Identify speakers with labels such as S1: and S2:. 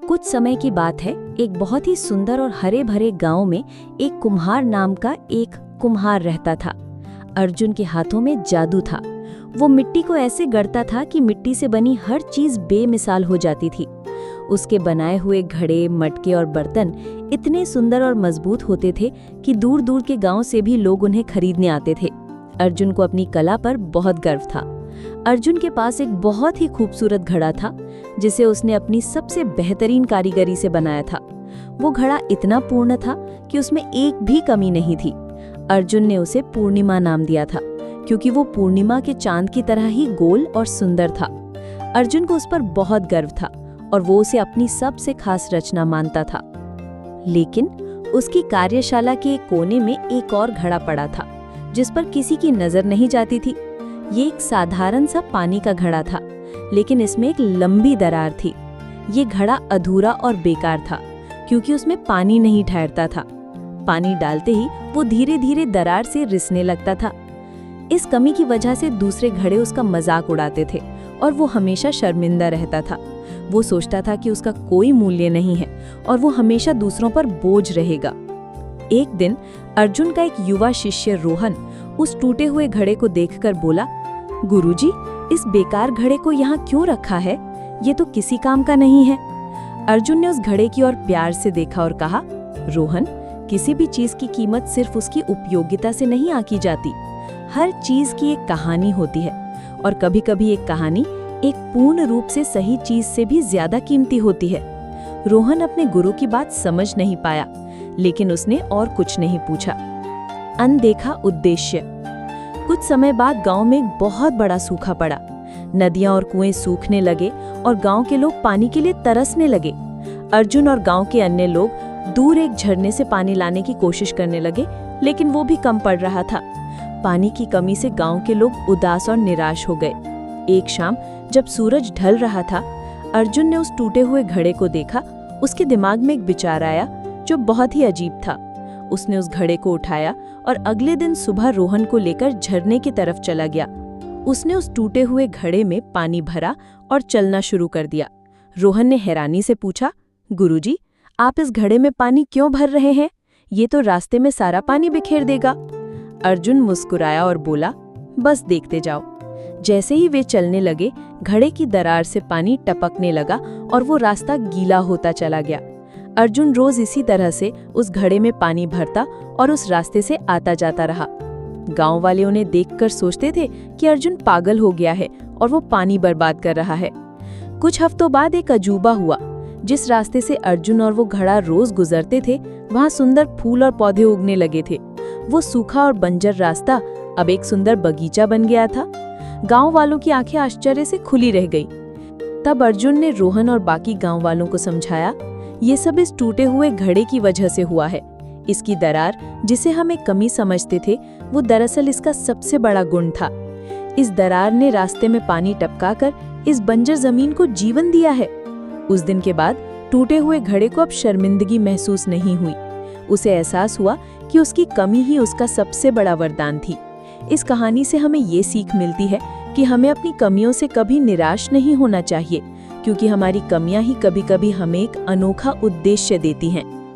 S1: कुछ समय की बात है। एक बहुत ही सुंदर और हरे भरे गांव में एक कुम्हार नाम का एक कुम्हार रहता था। अर्जुन के हाथों में जादू था। वो मिट्टी को ऐसे गढ़ता था कि मिट्टी से बनी हर चीज बेमिसाल हो जाती थी। उसके बनाए हुए घड़े, मटके और बर्तन इतने सुंदर और मजबूत होते थे कि दूर दूर के गांव से भी लोग उन्हें खरीदने आते थे। अर्जुन को अपनी कला पर बहुत गर्व था। अर्जुन के पास एक बहुत ही खूबसूरत घड़ा था जिसे उसने अपनी सबसे बेहतरीन कारीगरी से बनाया था। वो घड़ा इतना पूर्ण था कि उसमें एक भी कमी नहीं थी। अर्जुन ने उसे पूर्णिमा नाम दिया था क्योंकि वो पूर्णिमा के चांद की तरह ही गोल और सुंदर था। अर्जुन को उस पर बहुत गर्व था और वो उसे अपनी सबसे खास रचना मानता था। लेकिन उसकी कार्यशाला के एक कोने में एक और घड़ा पड़ा था जिस पर किसी की नजर नहीं जाती थी। ये एक साधारण सा पानी का घड़ा था, लेकिन इसमें एक लंबी दरार थी। ये घड़ा अधूरा और बेकार था क्योंकि उसमें पानी नहीं ठहरता था। पानी डालते ही वो धीरे धीरे दरार से रिसने लगता था। इस कमी की वजह से दूसरे घड़े उसका मजाक उड़ाते थे और वो हमेशा शर्मिंदा रहता था। वो सोचता था कि उसका कोई मूल्य नहीं है और वो हमेशा दूसरों पर बोझ रहेगा। एक दिन अर्जुन का एक युवा शिष्य रोहन उस टूटे हुए घड़े को देखकर बोला, गुरुजी, इस बेकार घड़े को यहाँ क्यों रखा है? ये तो किसी काम का नहीं है। अर्जुन ने उस घड़े की ओर प्यार से देखा और कहा, रोहन, किसी भी चीज की कीमत सिर्फ उसकी उपयोगिता से नहीं आंकी जाती। हर चीज की एक कहानी होती है और कभी-कभी एक कहानी एक पूर्ण रूप से सही चीज से भी ज्यादा कीमती होती है। रोहन अपने गुरु की बात समझ नहीं पाया, लेकिन उसने और कुछ नहीं पूछा। अनदेखा उद्देश्य। कुछ समय बाद गांव में एक बहुत बड़ा सूखा पड़ा। नदियां और कुएं सूखने लगे और गांव के लोग पानी के लिए तरसने लगे। अर्जुन और गांव के अन्य लोग दूर एक झरने से पानी लाने की कोशिश करने लगे, लेकिन वो भी कम पड़ रहा था। पानी की कमी से गांव के लोग उदास और निराश हो गए। एक शाम जब सूरज ढल रहा था, अर्जुन ने उस टूटे हुए घड़े को देखा। उसके दिमाग में एक विचार आया जो बहुत ही अजीब था। उसने उस घड़े को उठाया और अगले दिन सुबह रोहन को लेकर झरने की तरफ चला गया। उसने उस टूटे हुए घड़े में पानी भरा और चलना शुरू कर दिया। रोहन ने हैरानी से पूछा, गुरुजी, आप इस घड़े में पानी क्यों भर रहे हैं? ये तो रास्ते में सारा पानी बिखेर देगा। अर्जुन मुस्कुराया और बोला, बस देखते जाओ। जैसे ही वे चलने लगे, घड़े की दरार से पानी टपकने लगा और वो रास्ता गीला होता चला गया। अर्जुन रोज इसी तरह से उस घड़े में पानी भरता और उस रास्ते से आता जाता रहा। गांव वाले उन्हें देखकर सोचते थे कि अर्जुन पागल हो गया है और वो पानी बर्बाद कर रहा है। कुछ हफ्तों बाद एक अजूबा हुआ। जिस रास्ते से अर्जुन और वो घड़ा रोज गुजरते थे, वहां सुंदर फूल और पौधे उगने लगे थे। वो सूखा और बंजर रास्ता अब एक सुंदर बगीचा बन गया था। गांव वालों की आंखें आश्चर्य से खुली रह गई। तब अर्जुन ने रोहन और बाकी गांव वालों को समझाया, ये सब इस टूटे हुए घड़े की वजह से हुआ है। इसकी दरार, जिसे हम एक कमी समझते थे, वो दरअसल इसका सबसे बड़ा गुण था। इस दरार ने रास्ते में पानी टपकाकर इस बंजर जमीन को जीवन दिया है। उस दिन के बाद टूटे हुए घड़े को अब शर्मिंदगी महसूस नहीं हुई। उसे एहसास हुआ कि उसकी कमी ही उसका सबसे बड़ा वरदान थी। इस कहानी से हमें ये सीख मिलती है कि हमें अपनी कमियों से कभी निराश नहीं होना चाहिए, क्योंकि हमारी कमियां ही कभी-कभी हमें एक अनोखा उद्देश्य देती हैं।